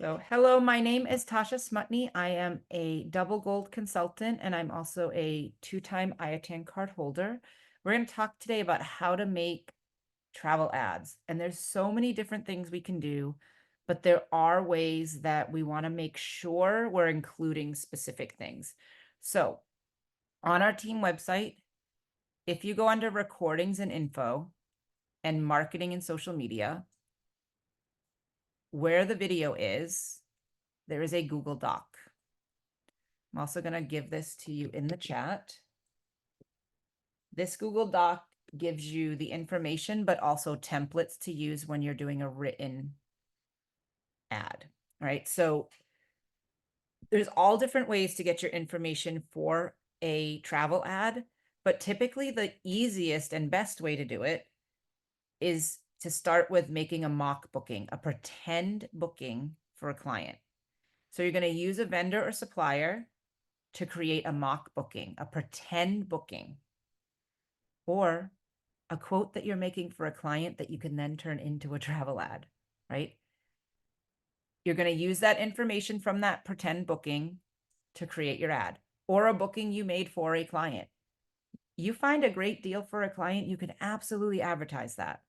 So, hello, my name is Tasha Smutney. I am a double gold consultant and I'm also a two-time IATAN card holder. We're going to talk today about how to make travel ads. And there's so many different things we can do, but there are ways that we want to make sure we're including specific things. So, on our team website, if you go under recordings and info and marketing and social media, where the video is, there is a Google Doc. I'm also going to give this to you in the chat. This Google Doc gives you the information, but also templates to use when you're doing a written ad, right? So there's all different ways to get your information for a travel ad, but typically the easiest and best way to do it is to start with making a mock booking, a pretend booking for a client. So you're going to use a vendor or supplier to create a mock booking, a pretend booking, or a quote that you're making for a client that you can then turn into a travel ad, right? You're going to use that information from that pretend booking to create your ad or a booking you made for a client. You find a great deal for a client, you can absolutely advertise that.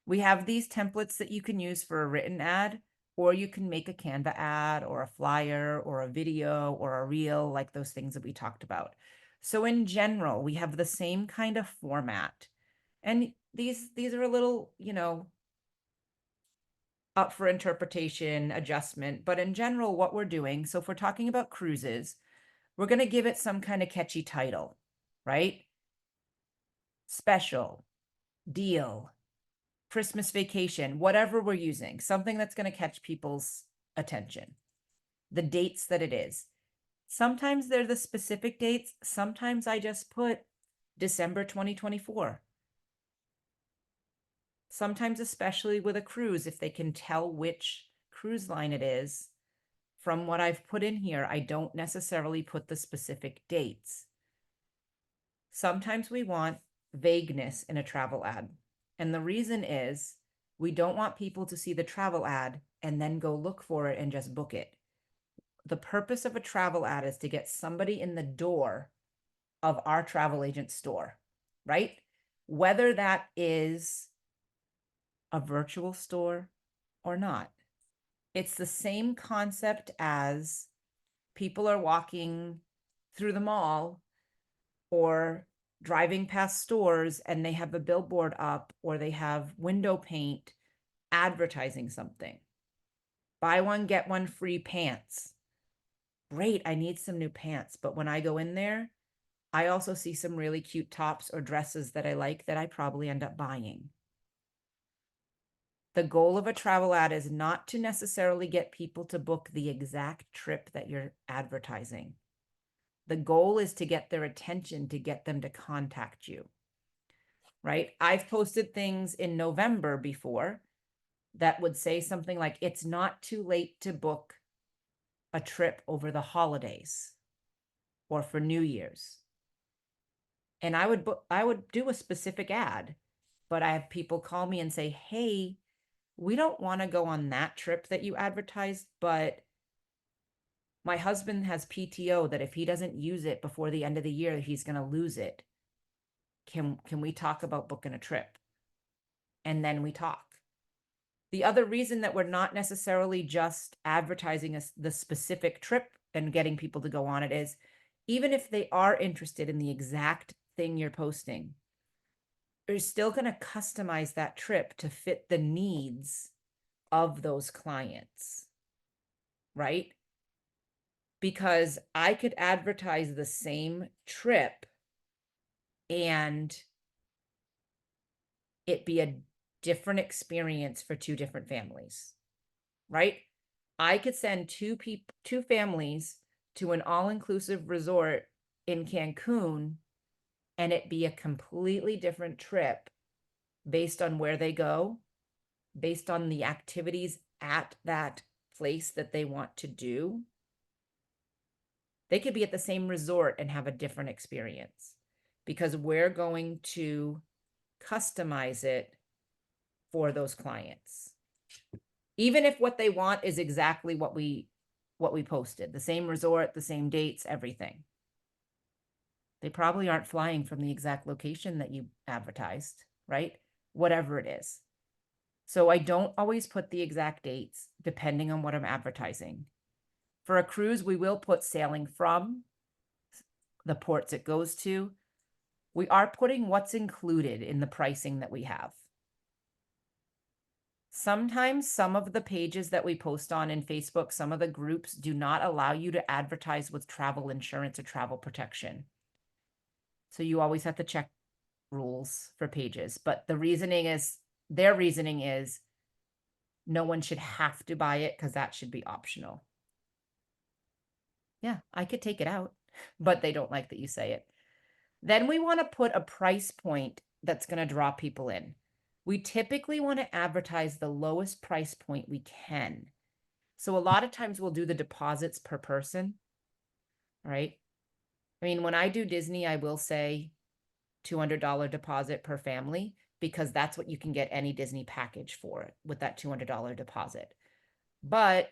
We have these templates that you can use for a written ad, or you can make a Canva ad or a flyer or a video or a reel, like those things that we talked about. So in general, we have the same kind of format. And these are a little, up for interpretation, adjustment, but in general, what we're doing, so if we're talking about cruises, we're going to give it some kind of catchy title, right? Special, deal, Christmas vacation, whatever we're using, something that's going to catch people's attention. The dates that it is. Sometimes they're the specific dates. Sometimes I just put December 2024. Sometimes, especially with a cruise, if they can tell which cruise line it is, from what I've put in here, I don't necessarily put the specific dates. Sometimes we want vagueness in a travel ad. And the reason is we don't want people to see the travel ad and then go look for it and just book it. The purpose of a travel ad is to get somebody in the door of our travel agent store, right? Whether that is a virtual store or not. It's the same concept as people are walking through the mall or driving past stores and they have a billboard up or they have window paint advertising something. Buy one, get one free pants. Great, I need some new pants. But when I go in there, I also see some really cute tops or dresses that I like that I probably end up buying. The goal of a travel ad is not to necessarily get people to book the exact trip that you're advertising. The goal is to get their attention, to get them to contact you, right? I've posted things in November before that would say something like, it's not too late to book a trip over the holidays or for New Year's. And I would do a specific ad, but I have people call me and say, hey, we don't want to go on that trip that you advertised, but my husband has PTO that if he doesn't use it before the end of the year, he's going to lose it. Can we talk about booking a trip? And then we talk. The other reason that we're not necessarily just advertising the specific trip and getting people to go on it is even if they are interested in the exact thing you're posting, you're still going to customize that trip to fit the needs of those clients, right? Because I could advertise the same trip and it be a different experience for two different families, right? I could send two families to an all-inclusive resort in Cancun and it be a completely different trip based on where they go, based on the activities at that place that they want to do. They could be at the same resort and have a different experience because we're going to customize it for those clients. Even if what they want is exactly what we posted, the same resort, the same dates, everything. They probably aren't flying from the exact location that you advertised, right? Whatever it is. So I don't always put the exact dates depending on what I'm advertising. For a cruise, we will put sailing from, the ports it goes to. We are putting what's included in the pricing that we have. Sometimes some of the pages that we post on in Facebook, some of the groups do not allow you to advertise with travel insurance or travel protection. So you always have to check rules for pages. But the reasoning is, their reasoning is, no one should have to buy it because that should be optional. Yeah, I could take it out, but they don't like that you say it. Then we want to put a price point that's going to draw people in. We typically want to advertise the lowest price point we can. So a lot of times we'll do the deposits per person, right? I mean, when I do Disney, I will say $200 deposit per family because that's what you can get any Disney package for it with that $200 deposit. But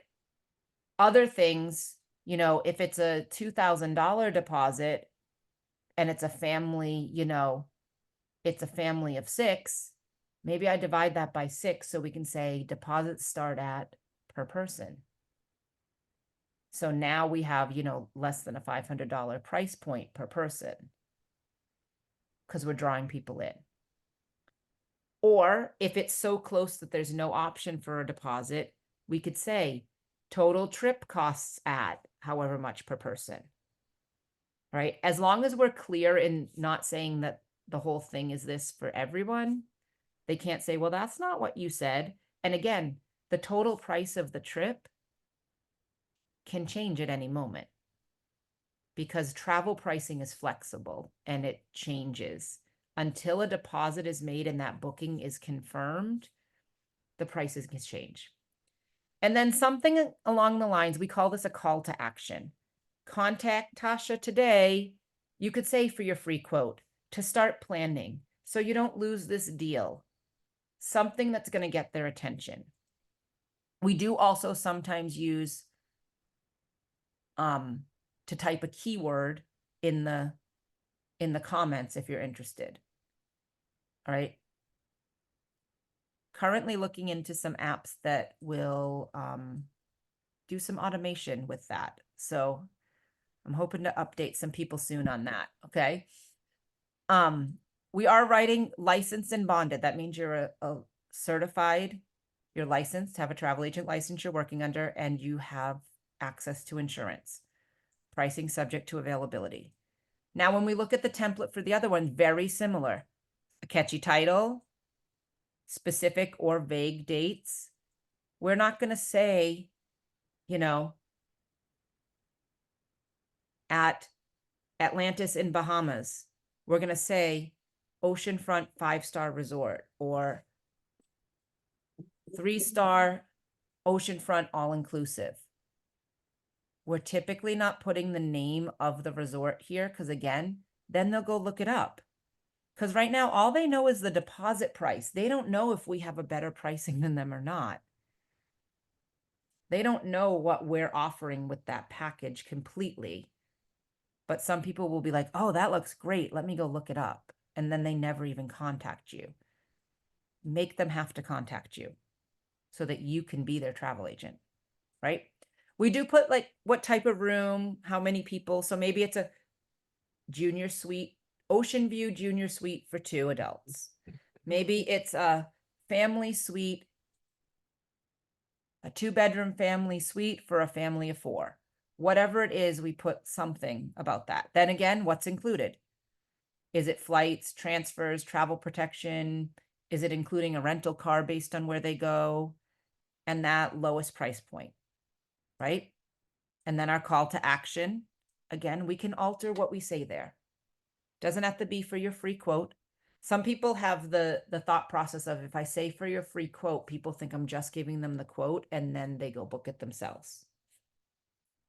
other things, you know, if it's a $2,000 deposit and it's a family, you know, it's a family of 6, maybe I divide that by 6 so we can say deposits start at per person. So now we have, you know, less than a $500 price point per person because we're drawing people in. Or if it's so close that there's no option for a deposit, we could say total trip costs at however much per person, right? As long as we're clear in not saying that the whole thing is this for everyone, they can't say, well, that's not what you said. And again, the total price of the trip can change at any moment because travel pricing is flexible and it changes. Until a deposit is made and that booking is confirmed, the prices can change. And then something along the lines, we call this a call to action. Contact Tasha today, you could say for your free quote, to start planning so you don't lose this deal. Something that's going to get their attention. We do also sometimes use to type a keyword in the comments if you're interested. All right. Currently looking into some apps that will do some automation with that. So I'm hoping to update some people soon on that. Okay. We are writing licensed and bonded. That means you're a certified, you're licensed, have a travel agent license you're working under, and you have access to insurance. Pricing subject to availability. Now, when we look at the template for the other one, very similar. A catchy title, specific or vague dates. We're not going to say, you know, at Atlantis in Bahamas. We're going to say oceanfront 5-star resort or 3-star oceanfront all-inclusive. We're typically not putting the name of the resort here because, again, then they'll go look it up. Because right now, all they know is the deposit price. They don't know if we have a better pricing than them or not. They don't know what we're offering with that package completely. But some people will be like, oh, that looks great. Let me go look it up. And then they never even contact you. Make them have to contact you so that you can be their travel agent, right? We do put like what type of room, how many people. So maybe it's a junior suite, ocean view junior suite for 2 adults. Maybe it's a family suite, a 2-bedroom family suite for a family of 4. Whatever it is, we put something about that. Then again, what's included? Is it flights, transfers, travel protection? Is it including a rental car based on where they go? And that lowest price point, right? And then our call to action. Again, we can alter what we say there. Doesn't have to be for your free quote. Some people have the thought process of, if I say for your free quote, people think I'm just giving them the quote and then they go book it themselves,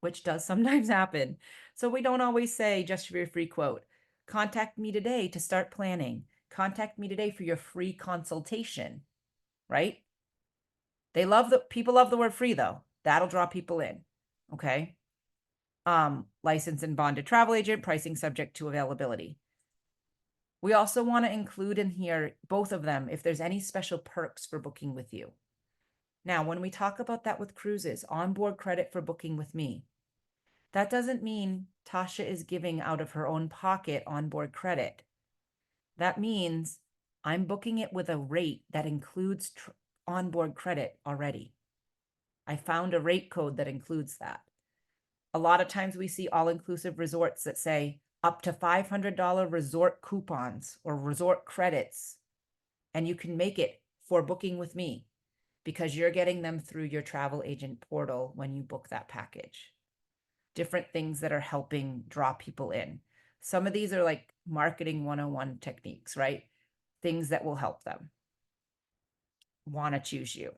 which does sometimes happen. So we don't always say just for your free quote. Contact me today to start planning. Contact me today for your free consultation, right? People love the word free though. That'll draw people in. Okay. Licensed and bonded travel agent, pricing subject to availability. We also want to include in here, both of them, if there's any special perks for booking with you. Now, when we talk about that with cruises, onboard credit for booking with me, that doesn't mean Tasha is giving out of her own pocket onboard credit. That means I'm booking it with a rate that includes onboard credit already. I found a rate code that includes that. A lot of times we see all-inclusive resorts that say up to $500 resort coupons or resort credits, and you can make it for booking with me because you're getting them through your travel agent portal when you book that package. Different things that are helping draw people in. Some of these are like marketing 101 techniques, right? Things that will help them want to choose you.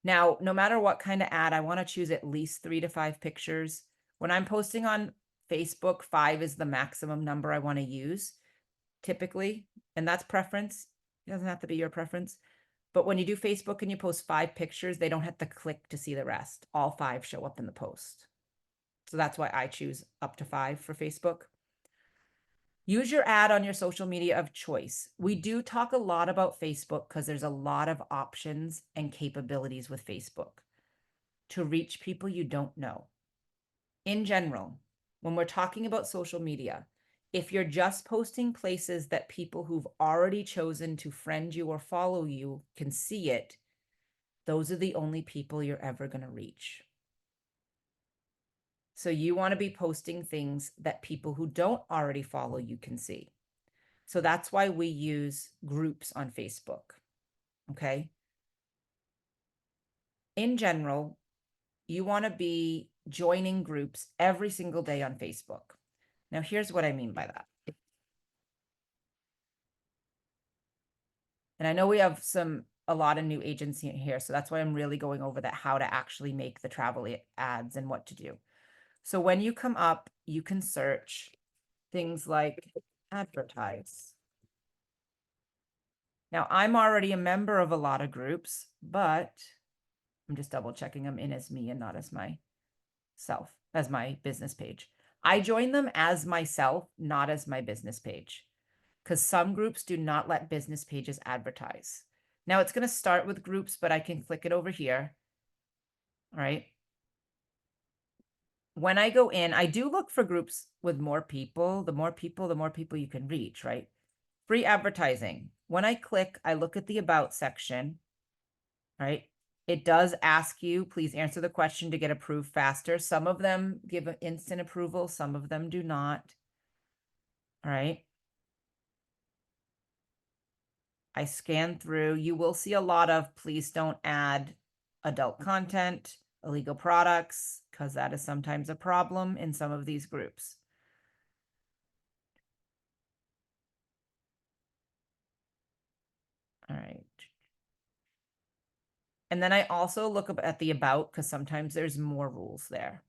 Now, no matter what kind of ad, I want to choose at least 3 to 5 pictures. When I'm posting on Facebook, 5 is the maximum number I want to use typically, and that's preference. It doesn't have to be your preference. But when you do Facebook and you post 5 pictures, they don't have to click to see the rest. All 5 show up in the post. So that's why I choose up to 5 for Facebook. Use your ad on your social media of choice. We do talk a lot about Facebook because there's a lot of options and capabilities with Facebook to reach people you don't know. In general, when we're talking about social media, if you're just posting places that people who've already chosen to friend you or follow you can see it, those are the only people you're ever going to reach. So you want to be posting things that people who don't already follow you can see. So that's why we use groups on Facebook. Okay. In general, you want to be joining groups every single day on Facebook. Now, here's what I mean by that. And I know we have a lot of new agents here, so that's why I'm really going over that, how to actually make the travel ads and what to do. So when you come up, you can search things like advertise. Now, I'm already a member of a lot of groups, but I'm just double checking I'm in as me and not as myself, as my business page. I join them as myself, not as my business page, because some groups do not let business pages advertise. Now it's going to start with groups, but I can click it over here. All right. When I go in, I do look for groups with more people. The more people you can reach, right? Free advertising. When I click, I look at the about section, right? It does ask you, please answer the question to get approved faster. Some of them give an instant approval. Some of them do not. All right. I scan through. You will see a lot of please don't add adult content, illegal products, because that is sometimes a problem in some of these groups. All right. And then I also look at the about because sometimes there's more rules there.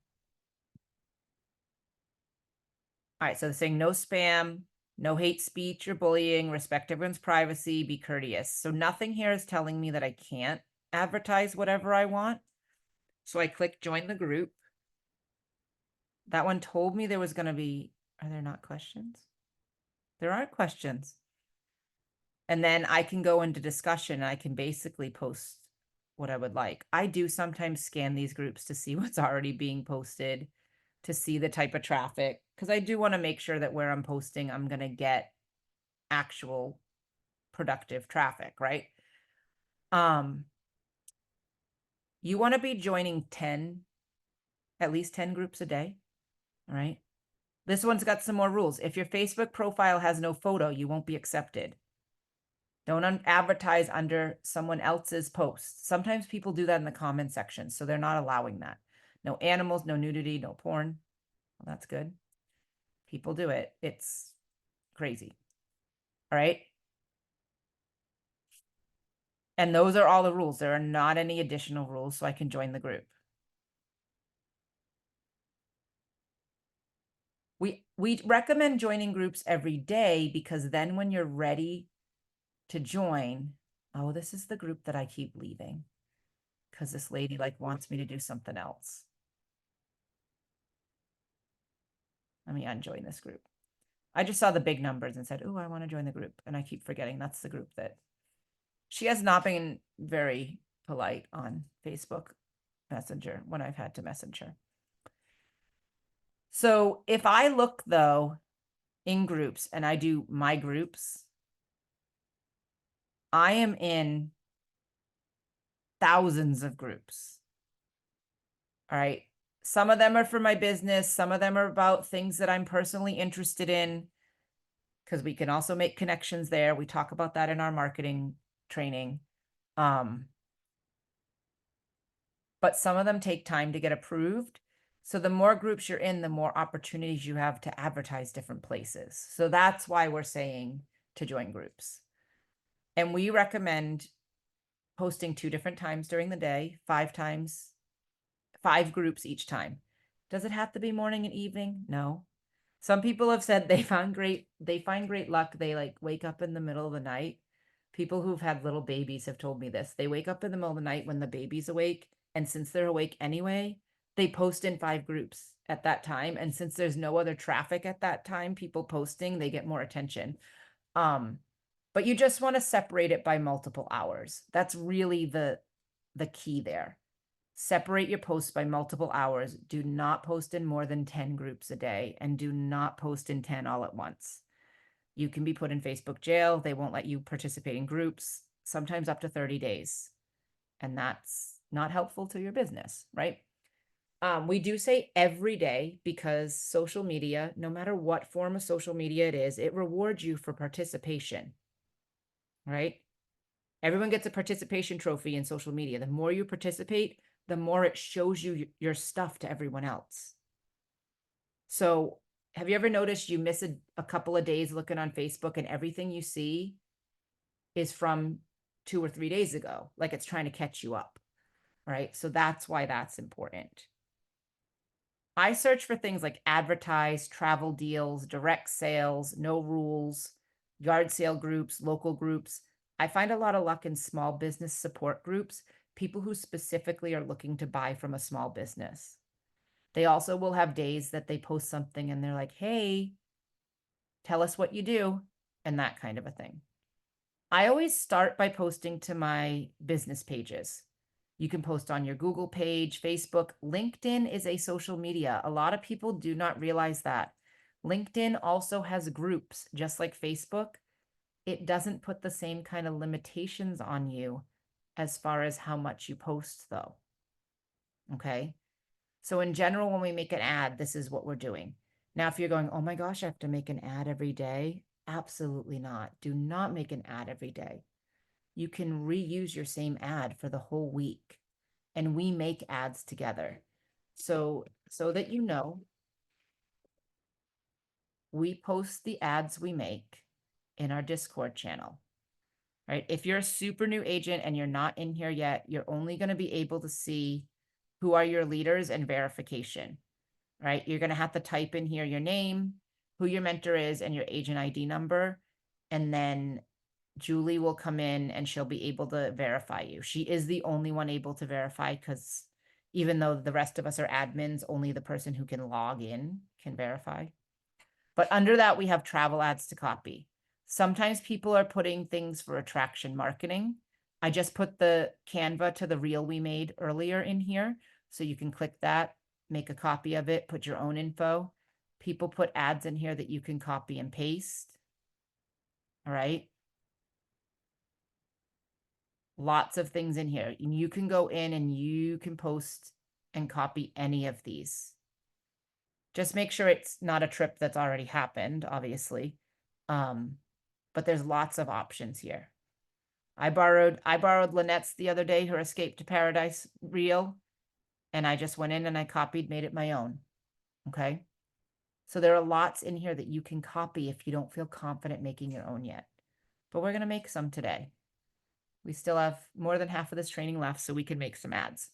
All right, so they're saying no spam, no hate speech or bullying, respect everyone's privacy, be courteous. So nothing here is telling me that I can't advertise whatever I want. So I click join the group. That one told me there was going to be, are there not questions? There are questions. And then I can go into discussion and I can basically post what I would like. I do sometimes scan these groups to see what's already being posted, to see the type of traffic, because I do want to make sure that where I'm posting, I'm going to get actual productive traffic, right? You want to be joining at least 10 groups a day, all right? This one's got some more rules. If your Facebook profile has no photo, you won't be accepted. Don't advertise under someone else's post. Sometimes people do that in the comment section, so they're not allowing that. No animals, no nudity, no porn. Well, that's good. People do it. It's crazy. All right. And those are all the rules. There are not any additional rules, so I can join the group. We recommend joining groups every day because then when you're ready to join, oh, this is the group that I keep leaving. because this lady like wants me to do something else. Let me unjoin this group. I just saw the big numbers and said, oh, I want to join the group. And I keep forgetting that's the group that she has not been very polite on Facebook Messenger when I've had to message her. So if I look though in groups and I do my groups, I am in thousands of groups. All right. Some of them are for my business. Some of them are about things that I'm personally interested in, because we can also make connections there. We talk about that in our marketing training. But some of them take time to get approved. So the more groups you're in, the more opportunities you have to advertise different places. So that's why we're saying to join groups. And we recommend posting 2 different times during the day, 5 times, 5 groups each time. Does it have to be morning and evening? No. Some people have said they find great luck. They like wake up in the middle of the night. People who've had little babies have told me this. They wake up in the middle of the night when the baby's awake. And since they're awake anyway, they post in 5 groups at that time. And since there's no other traffic at that time, people posting, they get more attention. But you just want to separate it by multiple hours. That's really the key there. Separate your posts by multiple hours. Do not post in more than 10 groups a day, and do not post in 10 all at once. You can be put in Facebook jail. They won't let you participate in groups, sometimes up to 30 days. And that's not helpful to your business, right? We do say every day because social media, no matter what form of social media it is, it rewards you for participation, right? Everyone gets a participation trophy in social media. The more you participate, the more it shows you your stuff to everyone else. So have you ever noticed you miss a couple of days looking on Facebook and everything you see is from 2 or 3 days ago, like it's trying to catch you up, right? So that's why that's important. I search for things like advertise, travel deals, direct sales, no rules, yard sale groups, local groups. I find a lot of luck in small business support groups, people who specifically are looking to buy from a small business. They also will have days that they post something and they're like, hey, tell us what you do, and that kind of a thing. I always start by posting to my business pages. You can post on your Google page, Facebook. LinkedIn is a social media. A lot of people do not realize that. LinkedIn also has groups, just like Facebook. It doesn't put the same kind of limitations on you as far as how much you post, though. Okay. So in general, when we make an ad, this is what we're doing. Now, if you're going, oh my gosh, I have to make an ad every day. Absolutely not. Do not make an ad every day. You can reuse your same ad for the whole week. And we make ads together. So that you know, we post the ads we make in our Discord channel, right? If you're a super new agent and you're not in here yet, you're only going to be able to see who are your leaders and verification, right? You're going to have to type in here your name, who your mentor is, and your agent ID number. And then Julie will come in and she'll be able to verify you. She is the only one able to verify, because even though the rest of us are admins, only the person who can log in can verify. But under that, we have travel ads to copy. Sometimes people are putting things for attraction marketing. I just put the Canva to the reel we made earlier in here. So you can click that, make a copy of it, put your own info. People put ads in here that you can copy and paste. All right. Lots of things in here. And you can go in and you can post and copy any of these. Just make sure it's not a trip that's already happened, obviously. But there's lots of options here. I borrowed Lynette's the other day, her Escape to Paradise reel, and I just went in and I copied, made it my own. Okay. So there are lots in here that you can copy if you don't feel confident making your own yet. But we're going to make some today. We still have more than half of this training left, so we can make some ads.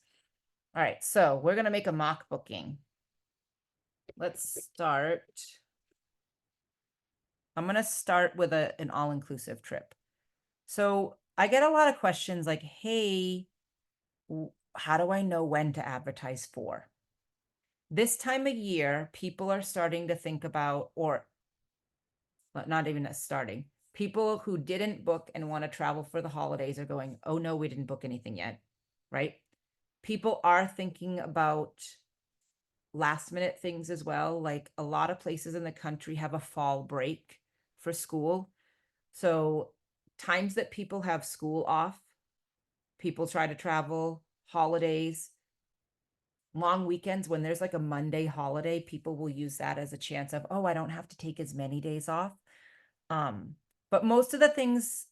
All right, so we're going to make a mock booking. Let's start. I'm going to start with an all-inclusive trip. So I get a lot of questions like, hey, how do I know when to advertise for? This time of year, people are starting to think about, or not even starting, people who didn't book and want to travel for the holidays are going, oh no, we didn't book anything yet, right? People are thinking about last minute things as well. Like a lot of places in the country have a fall break for school. So times that people have school off, people try to travel, holidays, long weekends, when there's like a Monday holiday, people will use that as a chance of, oh, I don't have to take as many days off. Um, but most of the things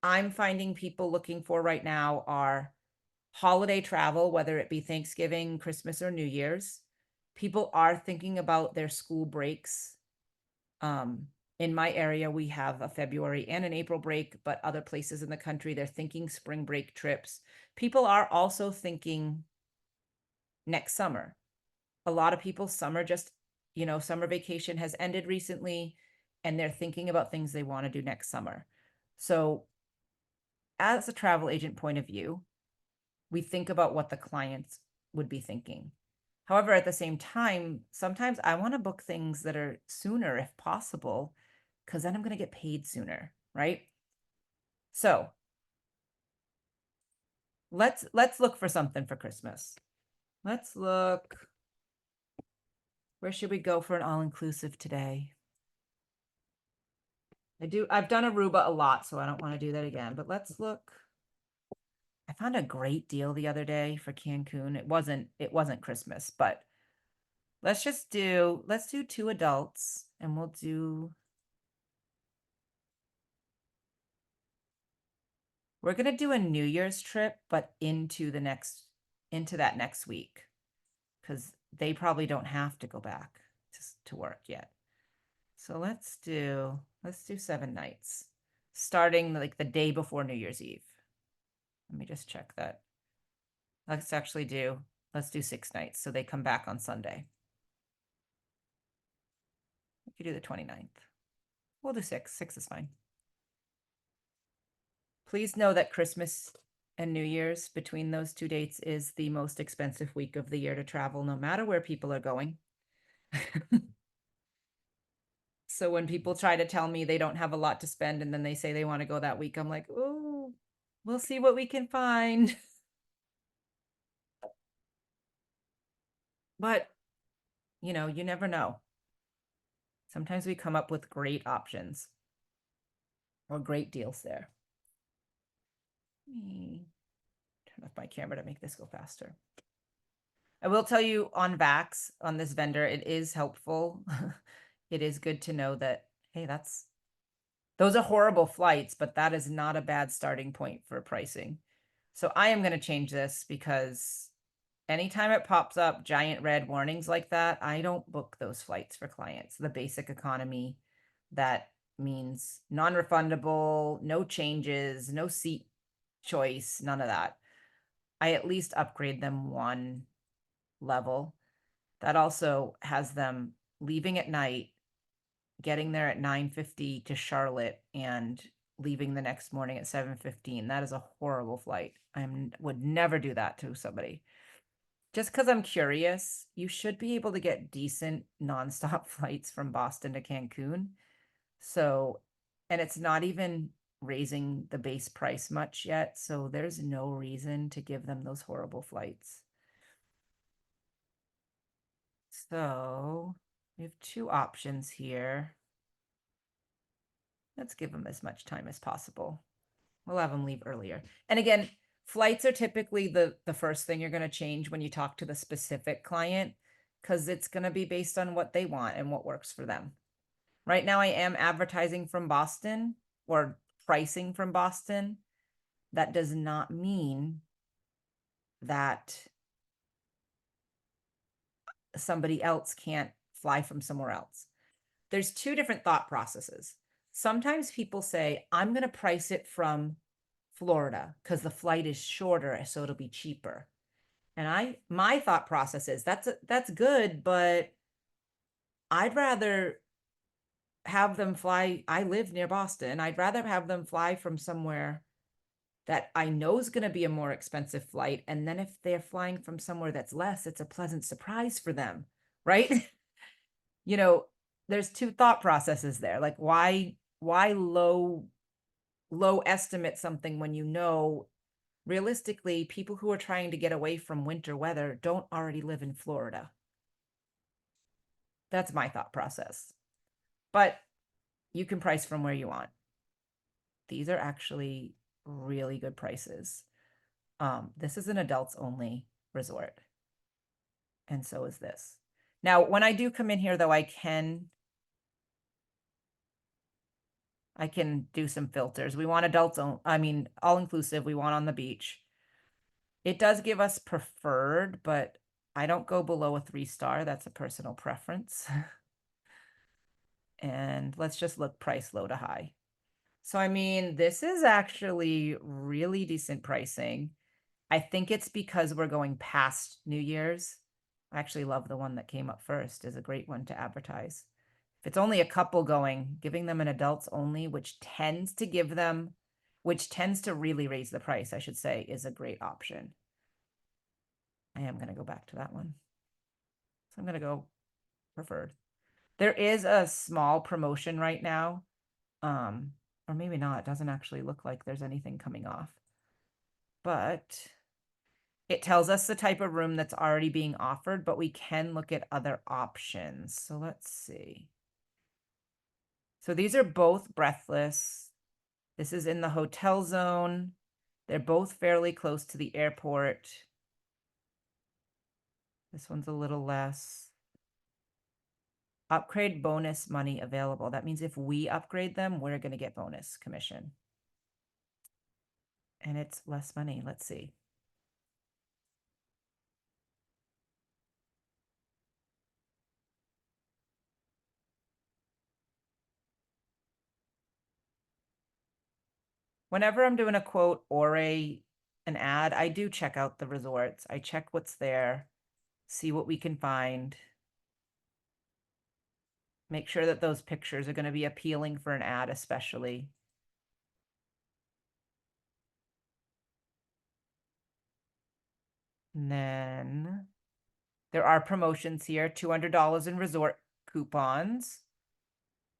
I'm finding people looking for right now are holiday travel, whether it be Thanksgiving, Christmas, or New Year's. People are thinking about their school breaks. In my area, we have a February and an April break, but other places in the country, they're thinking spring break trips. People are also thinking next summer. A lot of people, summer vacation has ended recently, and they're thinking about things they want to do next summer. So, as a travel agent point of view, we think about what the clients would be thinking. However, at the same time, sometimes I want to book things that are sooner if possible, because then I'm going to get paid sooner, right? So let's look for something for Christmas. Let's look. Where should we go for an all-inclusive today? I've done Aruba a lot, so I don't want to do that again, but let's look. I found a great deal the other day for Cancun. It wasn't Christmas, but let's do 2 adults, and we're gonna do a New Year's trip, but into that next week, because they probably don't have to go back to work yet. So let's do 7 nights, starting like the day before New Year's Eve. Let me just check that. Let's actually let's do 6 nights, so they come back on Sunday. We could do the 29th. We'll do 6. 6 is fine. Please know that Christmas and New Year's, between those 2 dates, is the most expensive week of the year to travel, no matter where people are going. So when people try to tell me they don't have a lot to spend and then they say they want to go that week, I'm like, oh, we'll see what we can find. But, you never know. Sometimes we come up with great options or great deals there. Let me turn off my camera to make this go faster. I will tell you on Vax, on this vendor, it is helpful. It is good to know that, hey, those are horrible flights, but that is not a bad starting point for pricing. So I am going to change this, because anytime it pops up giant red warnings like that, I don't book those flights for clients. The basic economy, that means non-refundable, no changes, no seat choice, none of that. I at least upgrade them one level. That also has them leaving at night, getting there at 9:50 to Charlotte, and leaving the next morning at 7:15. That is a horrible flight. Would never do that to somebody. Just because I'm curious, you should be able to get decent nonstop flights from Boston to Cancun. So, and it's not even raising the base price much yet. So there's no reason to give them those horrible flights. So we have 2 options here. Let's give them as much time as possible. We'll have them leave earlier. And again, flights are typically the first thing you're going to change when you talk to the specific client, because it's going to be based on what they want and what works for them. Right now, I am advertising from Boston, or pricing from Boston. That does not mean that somebody else can't fly from somewhere else. There's 2 different thought processes. Sometimes people say, I'm going to price it from Florida because the flight is shorter, so it'll be cheaper. And my thought process is that's good, but I'd rather have them fly. I live near Boston. I'd rather have them fly from somewhere that I know is going to be a more expensive flight. And then if they're flying from somewhere that's less, it's a pleasant surprise for them, right? You know, there's two thought processes there. Like why low estimate something when you know realistically people who are trying to get away from winter weather don't already live in Florida. That's my thought process. But you can price from where you want. These are actually really good prices. This is an adults only resort. And so is this. Now, when I do come in here though, I can do some filters. We want adults only, I mean, all inclusive. We want on the beach. It does give us preferred, but I don't go below a 3-star. That's a personal preference. And let's just look price low to high. So, I mean, this is actually really decent pricing. I think it's because we're going past New Year's. I actually love the one that came up first, is a great one to advertise. If it's only a couple going, giving them an adults only, which tends to really raise the price, I should say, is a great option. I am going to go back to that one. So I'm going to go preferred. There is a small promotion right now. Or maybe not. It doesn't actually look like there's anything coming off. But it tells us the type of room that's already being offered, but we can look at other options. So let's see. So these are both breathless. This is in the hotel zone. They're both fairly close to the airport. This one's a little less. Upgrade bonus money available. That means if we upgrade them, we're going to get bonus commission. And it's less money. Let's see. Whenever I'm doing a quote or an ad, I do check out the resorts. I check what's there, see what we can find. Make sure that those pictures are going to be appealing for an ad, especially. And then there are promotions here, $200 in resort coupons.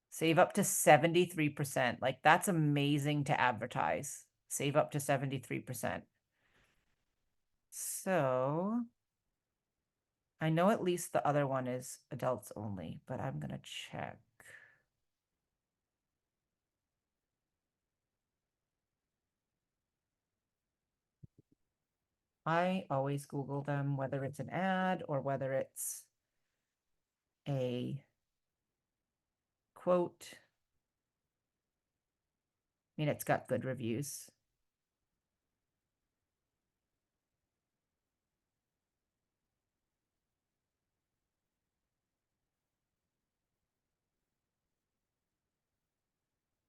Save up to 73%. Like, that's amazing to advertise. Save up to 73%. So I know at least the other one is adults only, but I'm going to check. I always Google them, whether it's an ad or whether it's a quote. I mean, it's got good reviews.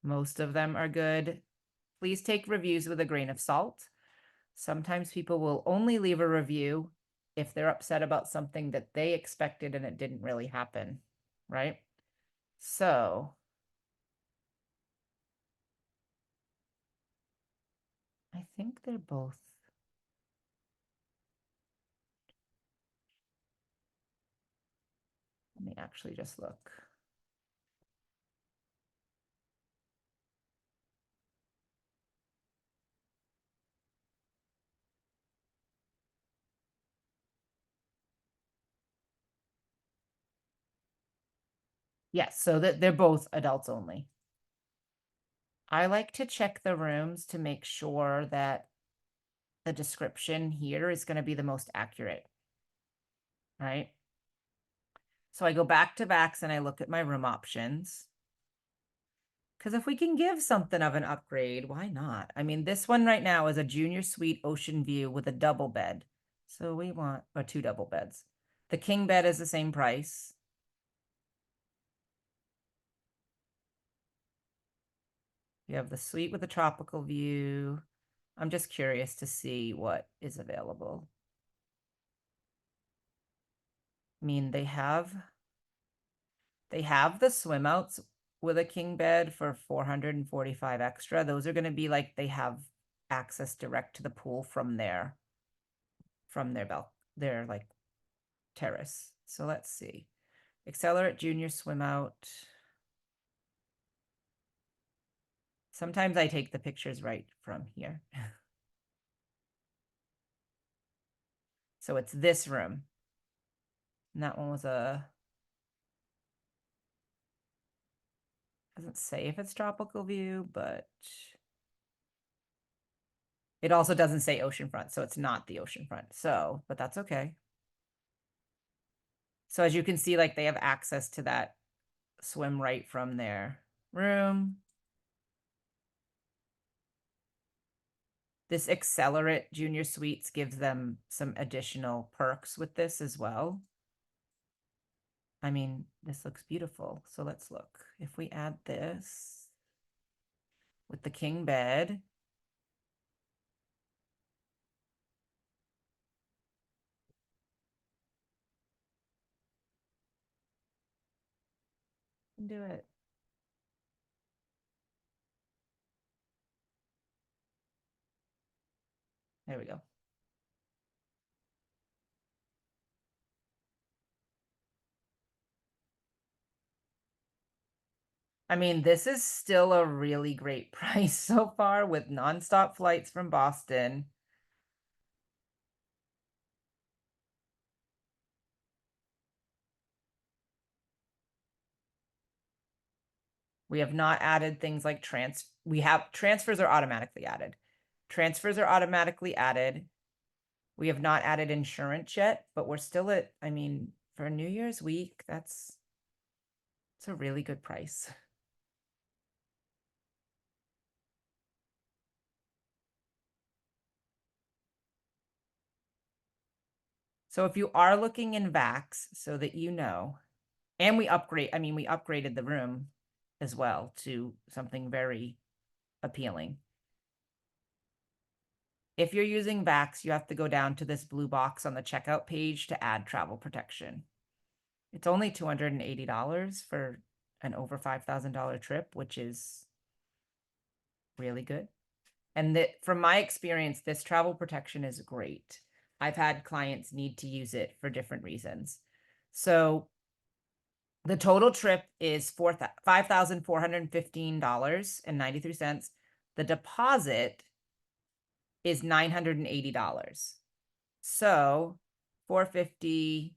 Most of them are good. Please take reviews with a grain of salt. Sometimes people will only leave a review if they're upset about something that they expected and it didn't really happen, right? So I think they're both. Let me actually just look. Yes, so that they're both adults only. I like to check the rooms to make sure that the description here is going to be the most accurate, right? So I go back to backs and I look at my room options. Because if we can give something of an upgrade, why not? I mean, this one right now is a junior suite ocean view with a double bed. So we want, or 2 double beds. The king bed is the same price. You have the suite with a tropical view. I'm just curious to see what is available. I mean, they have the swim outs with a king bed for 445 extra. Those are going to be like, they have access direct to the pool from their like terrace. So let's see. Accelerate Junior Swim Out. Sometimes I take the pictures right from here. So it's this room. And that one was doesn't say if it's tropical view, but it also doesn't say oceanfront, so it's not the oceanfront. So, but that's okay. So as you can see, like they have access to that swim right from their room. This Accelerate Junior Suites gives them some additional perks with this as well. I mean, this looks beautiful. So let's look. If we add this with the king bed, do it. There we go. I mean, this is still a really great price so far with nonstop flights from Boston. We have not added things like transfers are automatically added. Transfers are automatically added. We have not added insurance yet, but we're still at, I mean, for New Year's week, it's a really good price. So if you are looking in VAX, so that you know, and we upgraded the room as well to something very appealing. If you're using VAX, you have to go down to this blue box on the checkout page to add travel protection. It's only $280 for an over $5,000 trip, which is really good. And from my experience, this travel protection is great. I've had clients need to use it for different reasons. So the total trip is $5,415.93. The deposit is $980. So 450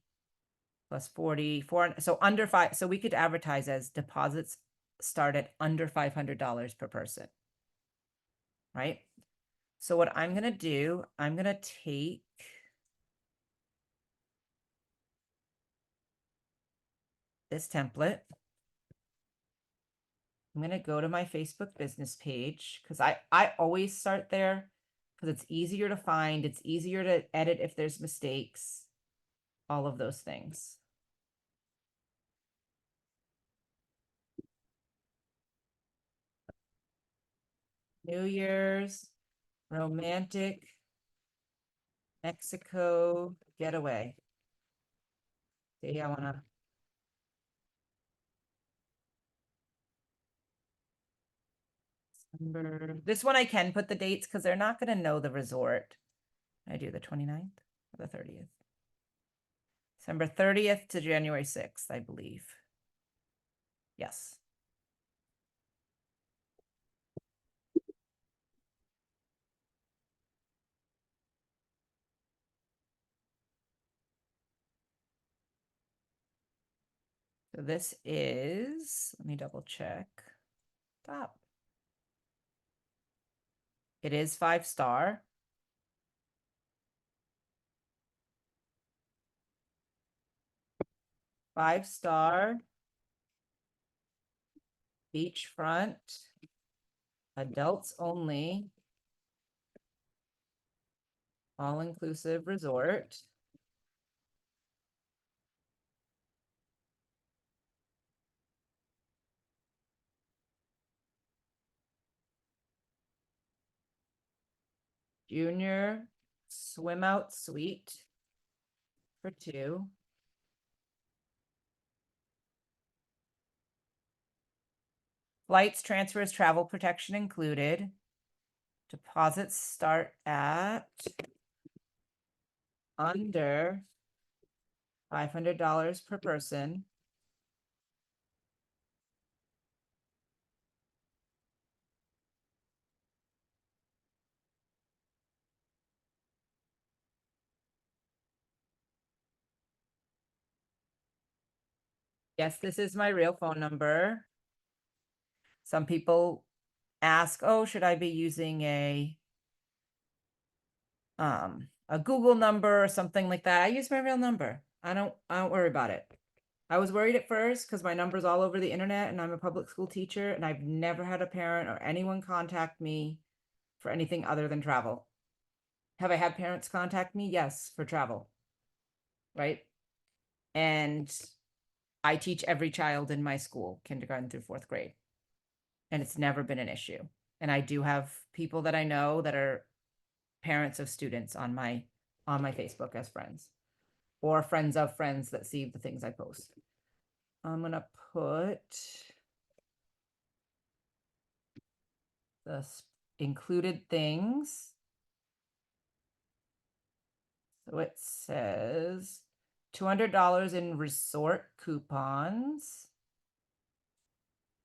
plus 44. So under five. So we could advertise as deposits start at under $500 per person. Right? So what I'm going to do, I'm going to take this template. I'm going to go to my Facebook business page because I always start there because it's easier to find. It's easier to edit if there's mistakes, all of those things. New Year's, romantic, Mexico getaway. See, I want to. This one I can put the dates because they're not going to know the resort. I do the 29th or the 30th. December 30th to January 6th, I believe. Yes. So this is, let me double check. Stop. It is 5-star. Five-star. Beachfront. Adults only. All-inclusive resort. Junior swim out suite for 2. Flights, transfers, travel protection included. Deposits start at under $500 per person. Yes, this is my real phone number. Some people ask, oh, should I be using a Google number or something like that? I use my real number. I don't worry about it. I was worried at first because my number's all over the internet and I'm a public school teacher and I've never had a parent or anyone contact me for anything other than travel. Have I had parents contact me? Yes, for travel. Right? And I teach every child in my school, kindergarten through fourth grade. And it's never been an issue. And I do have people that I know that are parents of students on my Facebook as friends, or friends of friends that see the things I post. I'm gonna put the included things. So it says $200 in resort coupons.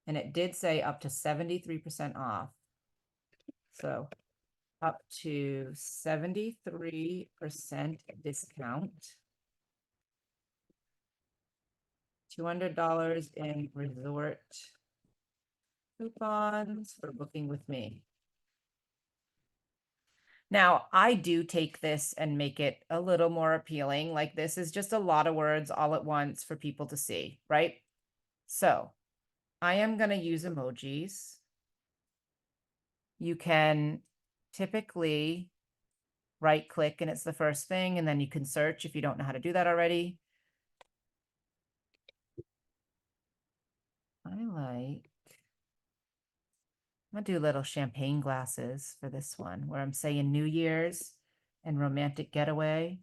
And it did say up to 73% off. So up to 73% discount. $200 in resort coupons for booking with me. Now, I do take this and make it a little more appealing. Like, this is just a lot of words all at once for people to see, right? So I am going to use emojis. You can typically right click and it's the first thing, and then you can search if you don't know how to do that already. I'm gonna do little champagne glasses for this one, where I'm saying New Year's and romantic getaway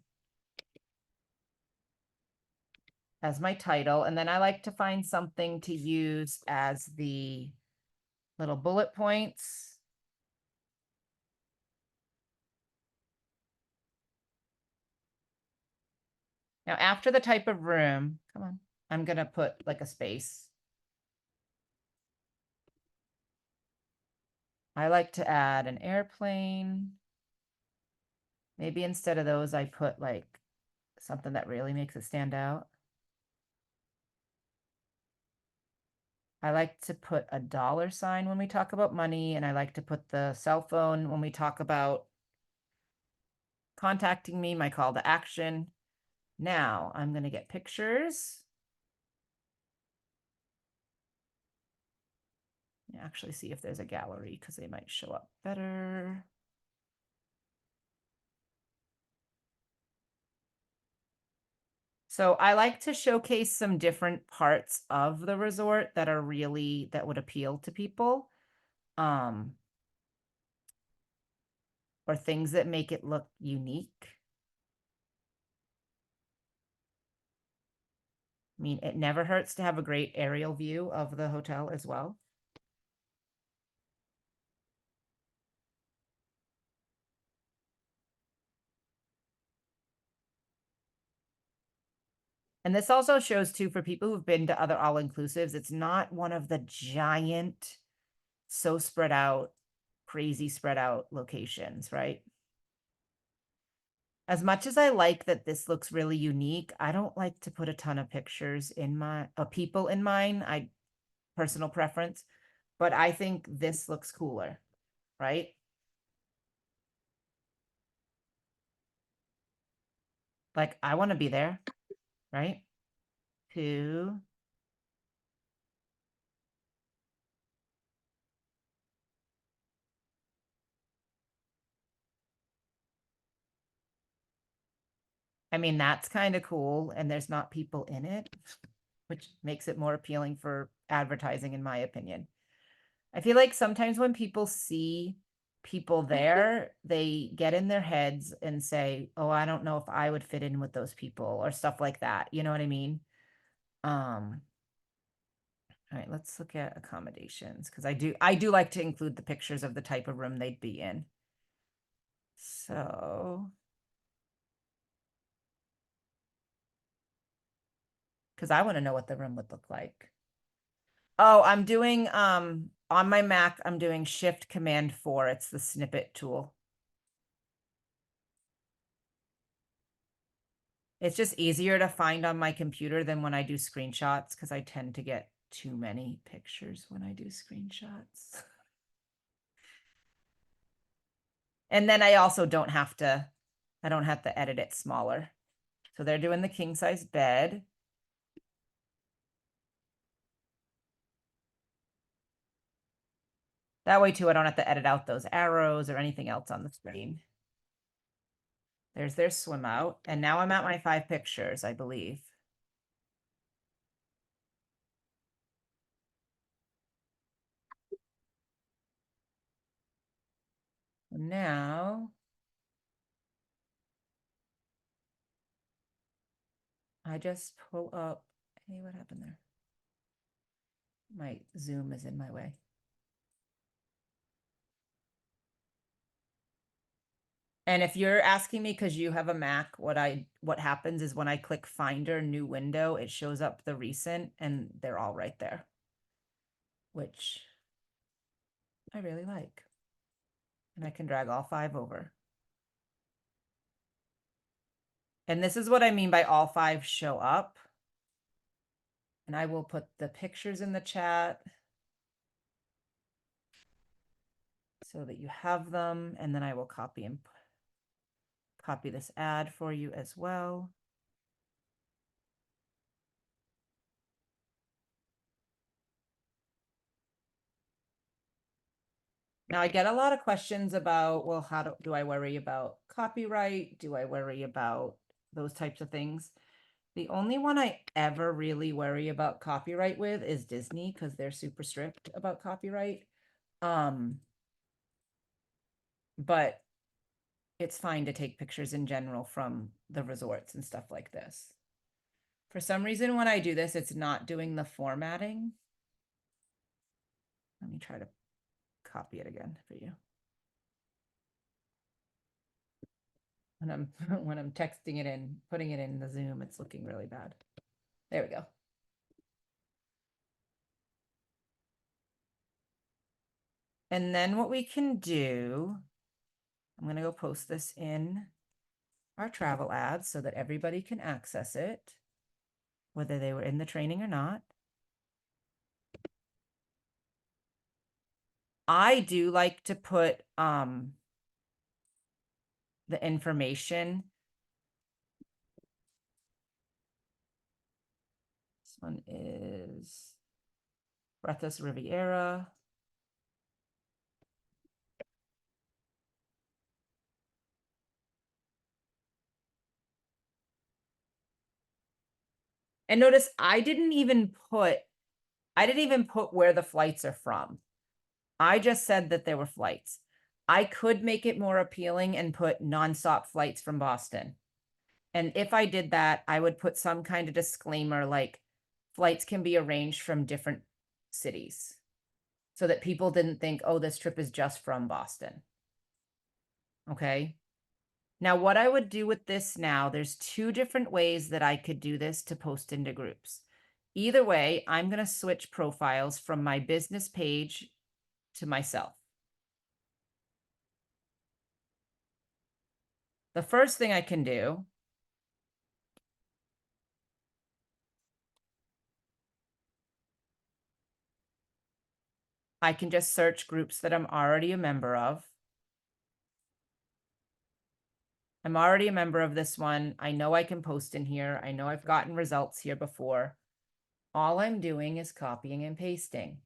as my title. And then I like to find something to use as the little bullet points. Now, after the type of room, come on, I'm gonna put like a space. I like to add an airplane. Maybe instead of those, I put like something that really makes it stand out. I like to put a dollar sign when we talk about money, and I like to put the cell phone when we talk about contacting me, my call to action. Now I'm going to get pictures. Actually see if there's a gallery because they might show up better. So I like to showcase some different parts of the resort that are really, that would appeal to people. Or things that make it look unique. I mean, it never hurts to have a great aerial view of the hotel as well. And this also shows too, for people who've been to other all-inclusives, it's not one of the giant, so spread out, crazy spread out locations, right? As much as I like that this looks really unique, I don't like to put a ton of pictures in my people in mine. I personal preference, but I think this looks cooler, right? Like, I want to be there, right? Two. I mean, that's kind of cool, and there's not people in it, which makes it more appealing for advertising, in my opinion. I feel like sometimes when people see people there, they get in their heads and say, oh, I don't know if I would fit in with those people or stuff like that. You know what I mean? All right, let's look at accommodations because I do like to include the pictures of the type of room they'd be in. So, because I want to know what the room would look like. Oh, I'm doing on my Mac, I'm doing Shift Command 4. It's the snippet tool. It's just easier to find on my computer than when I do screenshots because I tend to get too many pictures when I do screenshots. And then I also don't have to edit it smaller. So they're doing the king size bed. That way too, I don't have to edit out those arrows or anything else on the screen. There's their swim out. And now I'm at my 5 pictures, I believe. Now I just pull up. Hey, what happened there? My Zoom is in my way. And if you're asking me because you have a Mac, what happens is when I click Finder, new window, it shows up the recent and they're all right there, which I really like. And I can drag all 5 over. And this is what I mean by all 5 show up. And I will put the pictures in the chat so that you have them. And then I will copy this ad for you as well. Now I get a lot of questions about, well, how do I worry about copyright? Do I worry about those types of things? The only one I ever really worry about copyright with is Disney because they're super strict about copyright. But it's fine to take pictures in general from the resorts and stuff like this. For some reason, when I do this, it's not doing the formatting. Let me try to copy it again for you. When I'm when I'm texting it in, putting it in the Zoom, it's looking really bad. There we go. And then what we can do, I'm going to go post this in our travel ads so that everybody can access it, whether they were in the training or not. I do like to put the information. This one is Breathless Riviera. And notice I didn't even put where the flights are from. I just said that there were flights. I could make it more appealing and put nonstop flights from Boston. And if I did that, I would put some kind of disclaimer like flights can be arranged from different cities so that people didn't think, oh, this trip is just from Boston. Okay. Now, what I would do with this now, there's 2 different ways that I could do this to post into groups. Either way, I'm going to switch profiles from my business page to myself. The first thing I can do I can just search groups that I'm already a member of. I'm already a member of this one. I know I can post in here. I know I've gotten results here before. All I'm doing is copying and pasting.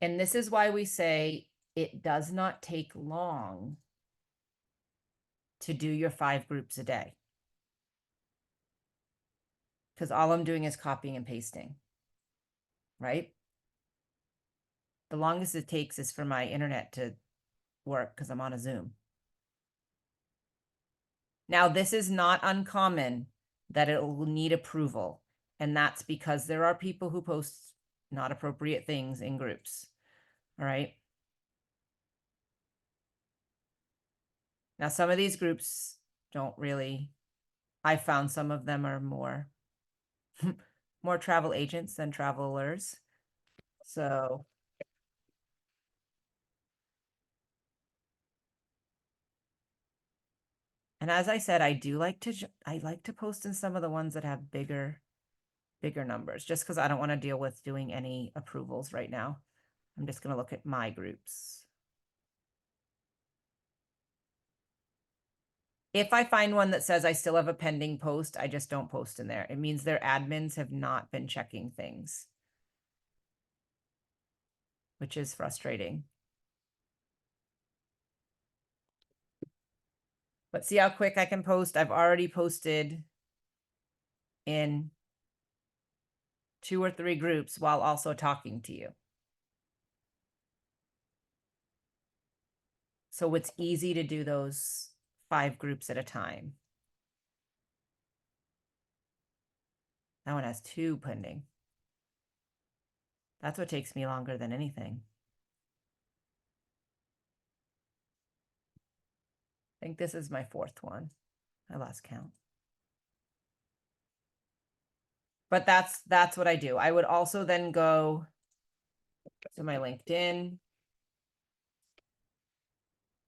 And this is why we say it does not take long to do your 5 groups a day. Because all I'm doing is copying and pasting, right? The longest it takes is for my internet to work because I'm on a Zoom. Now, this is not uncommon that it will need approval. And that's because there are people who post not appropriate things in groups. All right. Now, some of these groups don't really, I found some of them are more, more travel agents than travelers. So, and as I said, I like to post in some of the ones that have bigger numbers, just because I don't want to deal with doing any approvals right now. I'm just going to look at my groups. If I find one that says I still have a pending post, I just don't post in there. It means their admins have not been checking things, which is frustrating. But see how quick I can post? I've already posted in 2 or 3 groups while also talking to you. So it's easy to do those 5 groups at a time. That one has 2 pending. That's what takes me longer than anything. I think this is my 4th one. I lost count. But that's what I do. I would also then go to my LinkedIn.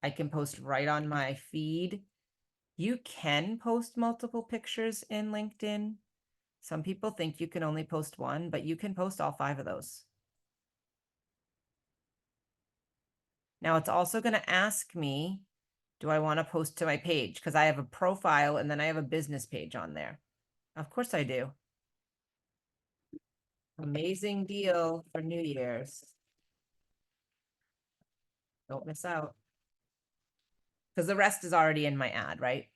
I can post right on my feed. You can post multiple pictures in LinkedIn. Some people think you can only post one, but you can post all 5 of those. Now it's also going to ask me, do I want to post to my page? Because I have a profile and then I have a business page on there. Of course I do. Amazing deal for New Year's. Don't miss out. Because the rest is already in my ad, right?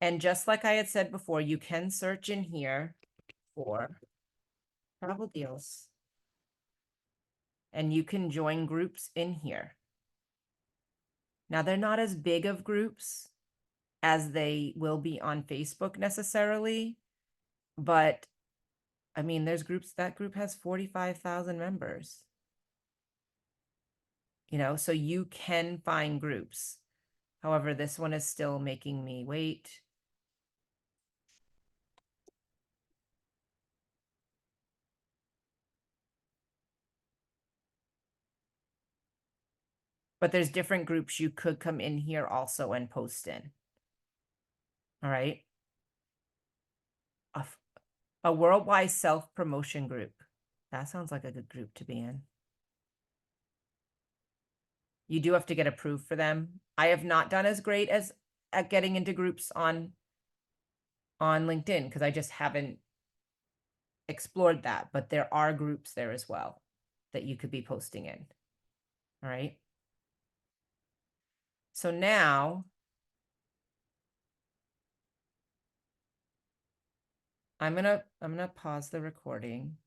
And just like I had said before, you can search in here for travel deals. And you can join groups in here. Now, they're not as big of groups as they will be on Facebook necessarily, but I mean, there's groups, that group has 45,000 members. You know, so you can find groups. However, this one is still making me wait. But there's different groups you could come in here also and post in. All right. A worldwide self-promotion group. That sounds like a good group to be in. You do have to get approved for them. I have not done as great as at getting into groups on LinkedIn because I just haven't explored that, but there are groups there as well that you could be posting in. All right. So now I'm gonna pause the recording.